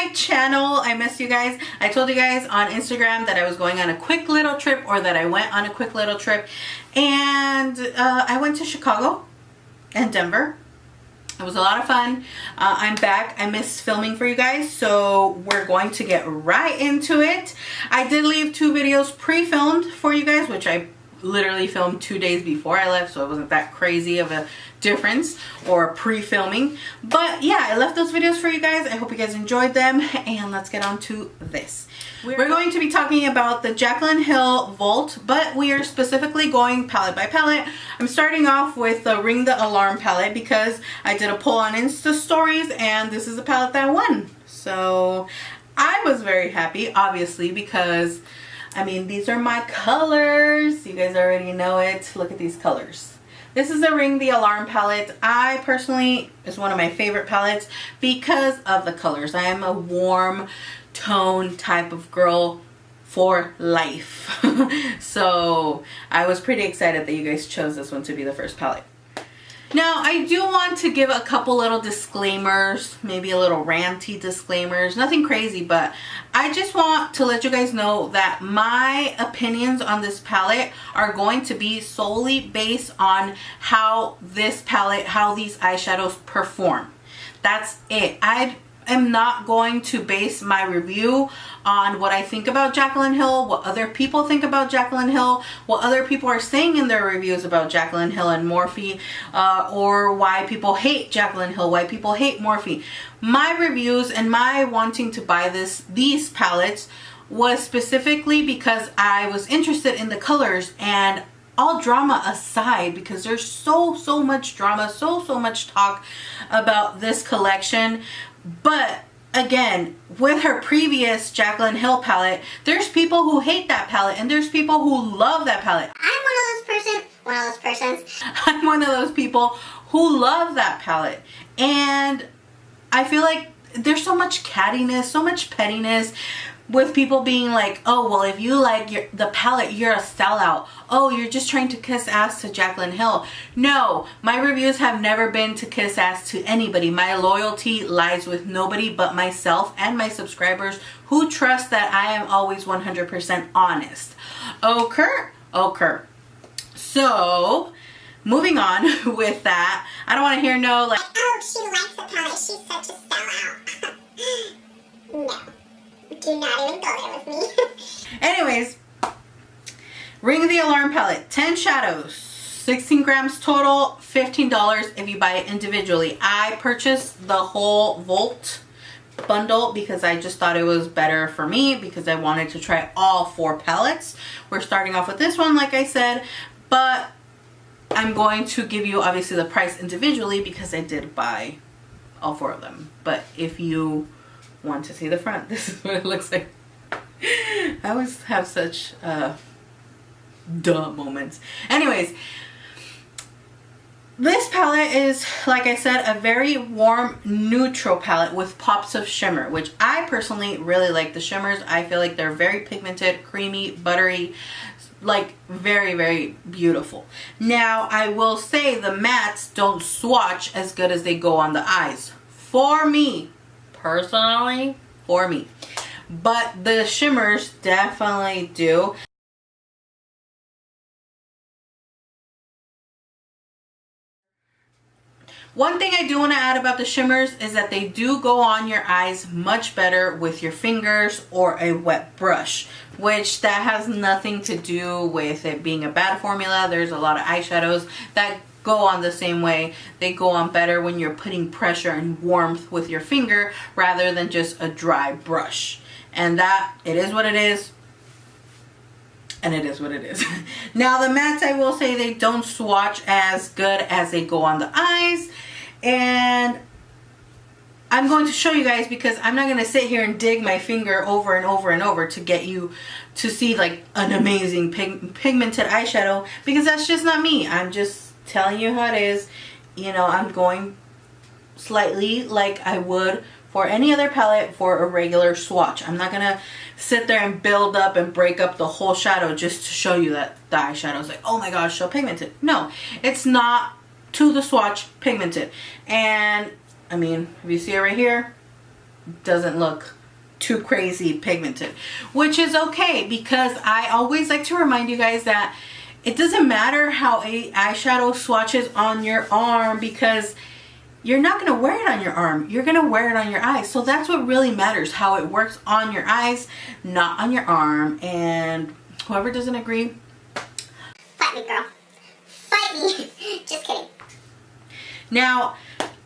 my channel. I missed you guys. I told you guys on Instagram that I was going on a quick little trip, or that I went on a quick little trip, and I went to Chicago and Denver. It was a lot of fun. I'm back. I missed filming for you guys, so we're going to get right into it. I did leave 2 videos pre-filmed for you guys, which I literally filmed 2 days before I left, so it wasn't that crazy of a difference or pre-filming. But yeah, I left those videos for you guys. I hope you guys enjoyed them, and let's get on to this. We're going to be talking about the Jaclyn Hill Vault, but we are specifically going palette by palette. I'm starting off with the Ring the Alarm palette because I did a poll on Insta stories, and this is the palette that won. So I was very happy, obviously, because I mean, these are my colors. You guys already know it. Look at these colors. This is the Ring the Alarm palette. I personally, is one of my favorite palettes because of the colors. I am a warm tone type of girl for life. So I was pretty excited that you guys chose this one to be the first palette. Now, I do want to give a couple little disclaimers, maybe a little ranty disclaimers, nothing crazy, but I just want to let you guys know that my opinions on this palette are going to be solely based on how this palette, how these eyeshadows perform. That's it. I am not going to base my review on what I think about Jaclyn Hill, what other people think about Jaclyn Hill, what other people are saying in their reviews about Jaclyn Hill and Morphe, or why people hate Jaclyn Hill, why people hate Morphe. My reviews and my wanting to buy these palettes was specifically because I was interested in the colors, and all drama aside, because there's so much drama, so much talk about this collection. But again, with her previous Jaclyn Hill palette, there's people who hate that palette, and there's people who love that palette. I'm one of those people who love that palette. And I feel like there's so much cattiness, so much pettiness, with people being like, oh, well, if you like the palette, you're a sellout. Oh, you're just trying to kiss ass to Jaclyn Hill. No, my reviews have never been to kiss ass to anybody. My loyalty lies with nobody but myself and my subscribers, who trust that I am always 100% honest. Okay. So, moving on with that, I don't want to hear no like, oh, she likes the palette, she's such a sellout. No. Do not even go there with me. Anyways, Ring the Alarm palette, 10 shadows, 16 grams total, $15 if you buy it individually. I purchased the whole Vault bundle because I just thought it was better for me, because I wanted to try all 4 palettes. We're starting off with this one, like I said, but I'm going to give you obviously the price individually because I did buy all 4 of them. But if you want to see the front, this is what it looks like. I always have such duh moments. Anyways, this palette is, like I said, a very warm neutral palette with pops of shimmer, which I personally really like the shimmers. I feel like they're very pigmented, creamy, buttery, like very beautiful. Now, I will say the mattes don't swatch as good as they go on the eyes. For me, personally, for me. But the shimmers definitely do. One thing I do want to add about the shimmers is that they do go on your eyes much better with your fingers or a wet brush, which that has nothing to do with it being a bad formula. There's a lot of eyeshadows that go on the same way. They go on better when you're putting pressure and warmth with your finger rather than just a dry brush. And that, it is what it is. And it is what it is. Now the mattes, I will say, they don't swatch as good as they go on the eyes. And I'm going to show you guys, because I'm not going to sit here and dig my finger over and over to get you to see like an amazing pigmented eyeshadow, because that's just not me. I'm just telling you how it is. You know, I'm going slightly like I would for any other palette for a regular swatch. I'm not gonna sit there and build up and break up the whole shadow just to show you that the eyeshadow is like, oh my gosh, so pigmented. No, it's not to the swatch pigmented. And I mean, if you see it right here, doesn't look too crazy pigmented, which is okay, because I always like to remind you guys that it doesn't matter how a eyeshadow swatches on your arm, because you're not going to wear it on your arm. You're going to wear it on your eyes. So that's what really matters, how it works on your eyes, not on your arm. And whoever doesn't agree, fight me, girl. Fight me. Just kidding. Now,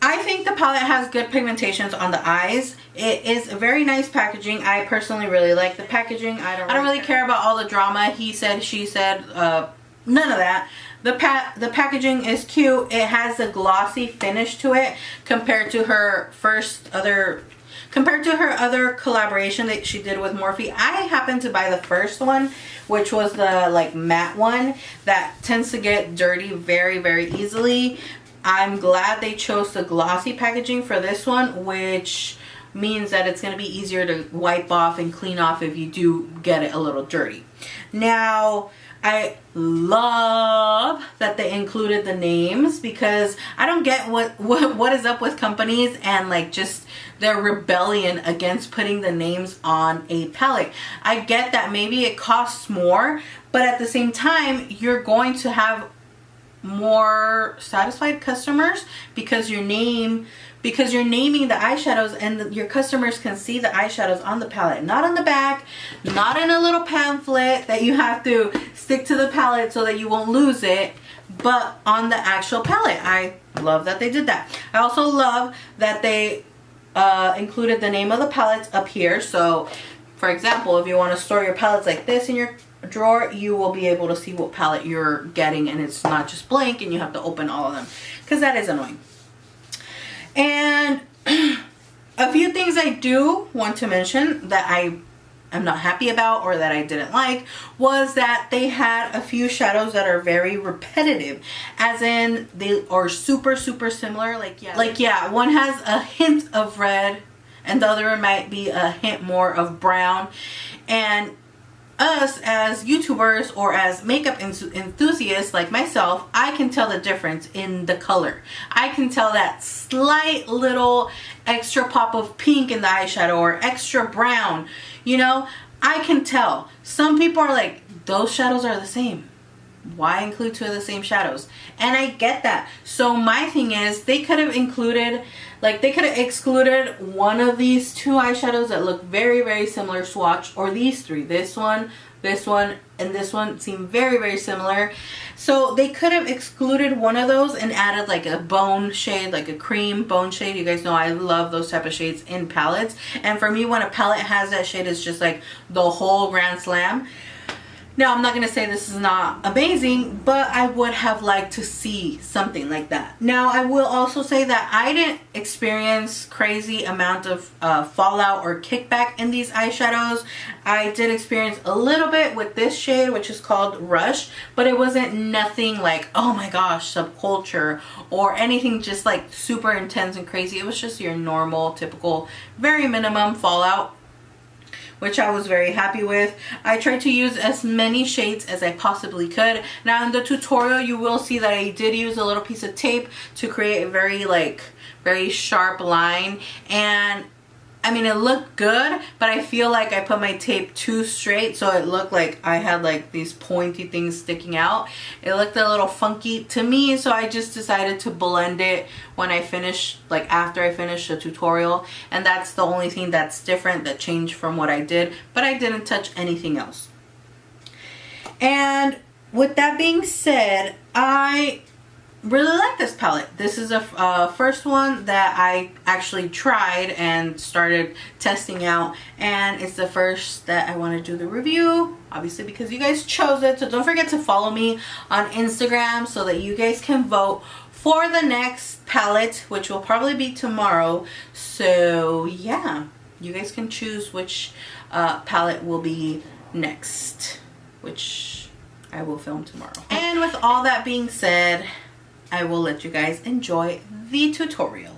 I think the palette has good pigmentations on the eyes. It is a very nice packaging. I personally really like the packaging. I don't really care about all the drama. He said, she said, none of that. The packaging is cute. It has a glossy finish to it compared to her other collaboration that she did with Morphe. I happened to buy the first one, which was the like matte one that tends to get dirty very, very easily. I'm glad they chose the glossy packaging for this one, which means that it's going to be easier to wipe off and clean off if you do get it a little dirty. Now, I love that they included the names, because I don't get what is up with companies and like just their rebellion against putting the names on a palette. I get that maybe it costs more, but at the same time, you're going to have more satisfied customers because you're naming the eyeshadows, and your customers can see the eyeshadows on the palette, not on the back, not in a little pamphlet that you have to stick to the palette so that you won't lose it, but on the actual palette. I love that they did that. I also love that they included the name of the palettes up here. So for example, if you want to store your palettes like this in your drawer, you will be able to see what palette you're getting, and it's not just blank and you have to open all of them, because that is annoying. And a few things I do want to mention that I am not happy about, or that I didn't like, was that they had a few shadows that are very repetitive, as in they are super similar. Like yeah, one has a hint of red and the other might be a hint more of brown. And us as YouTubers or as makeup enthusiasts like myself, I can tell the difference in the color. I can tell that slight little extra pop of pink in the eyeshadow or extra brown. You know, I can tell. Some people are like, those shadows are the same. Why include two of the same shadows? And I get that. So my thing is, they could have included, like they could have excluded one of these two eyeshadows that look very similar swatch, or these three. This one, and this one seem very similar. So they could have excluded one of those and added like a bone shade, like a cream bone shade. You guys know I love those type of shades in palettes. And for me, when a palette has that shade, it's just like the whole grand slam. Now, I'm not going to say this is not amazing, but I would have liked to see something like that. Now, I will also say that I didn't experience crazy amount of fallout or kickback in these eyeshadows. I did experience a little bit with this shade, which is called Rush, but it wasn't nothing like, oh my gosh, subculture or anything just like super intense and crazy. It was just your normal, typical, very minimum fallout, which I was very happy with. I tried to use as many shades as I possibly could. Now in the tutorial, you will see that I did use a little piece of tape to create a very sharp line. And I mean, it looked good, but I feel like I put my tape too straight, so it looked like I had like these pointy things sticking out. It looked a little funky to me, so I just decided to blend it when I finished, like after I finished the tutorial. And that's the only thing that's different, that changed from what I did, but I didn't touch anything else. And with that being said, I really like this palette. This is a first one that I actually tried and started testing out, and it's the first that I want to do the review, obviously because you guys chose it. So don't forget to follow me on Instagram so that you guys can vote for the next palette, which will probably be tomorrow. So yeah, you guys can choose which palette will be next, which I will film tomorrow. And with all that being said, I will let you guys enjoy the tutorial.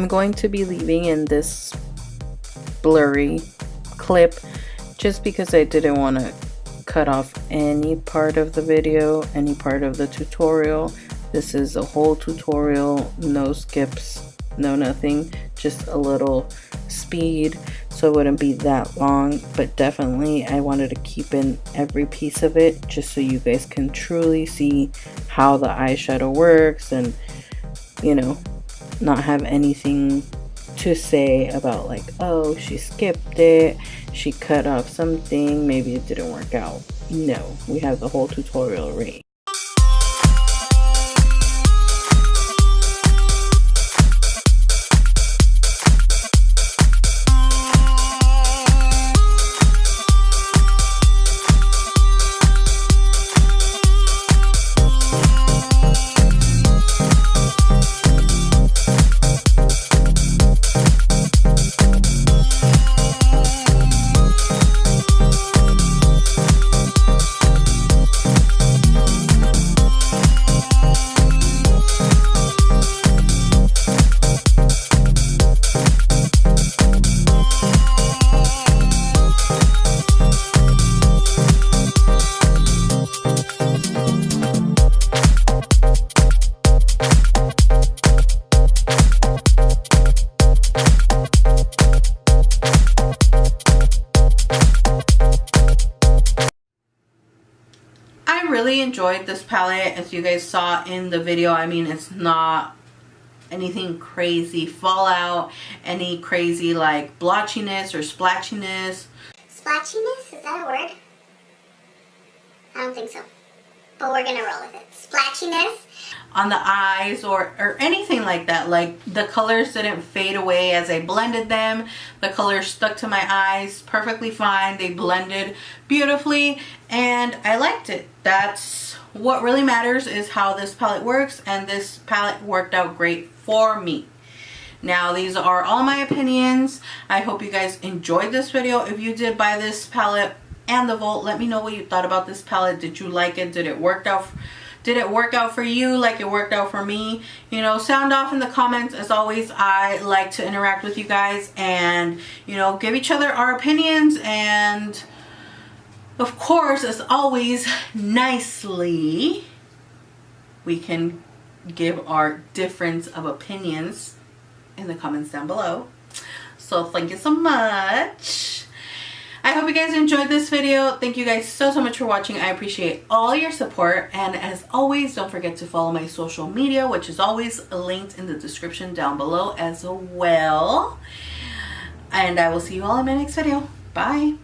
I'm going to be leaving in this blurry clip just because I didn't want to cut off any part of the video, any part of the tutorial. This is a whole tutorial, no skips, no nothing, just a little speed, so it wouldn't be that long. But definitely I wanted to keep in every piece of it just so you guys can truly see how the eyeshadow works, and you know, not have anything to say about like, oh, she skipped it, she cut off something, maybe it didn't work out. No, we have the whole tutorial already. Really enjoyed this palette, as you guys saw in the video. I mean, it's not anything crazy fallout, any crazy like blotchiness or splatchiness. Splatchiness? Is that a word? I don't think so, but we're gonna roll with it. Splatchiness on the eyes or anything like that. Like the colors didn't fade away as I blended them. The colors stuck to my eyes perfectly fine. They blended beautifully and I liked it. That's what really matters, is how this palette works, and this palette worked out great for me. Now, these are all my opinions. I hope you guys enjoyed this video. If you did buy this palette and the Volt, let me know what you thought about this palette. Did you like it? Did it work out for you like it worked out for me? You know, sound off in the comments. As always, I like to interact with you guys and, you know, give each other our opinions, and of course, as always, nicely, we can give our difference of opinions in the comments down below. So thank you so much. I hope you guys enjoyed this video. Thank you guys so much for watching. I appreciate all your support, and as always, don't forget to follow my social media, which is always linked in the description down below as well. And I will see you all in my next video. Bye.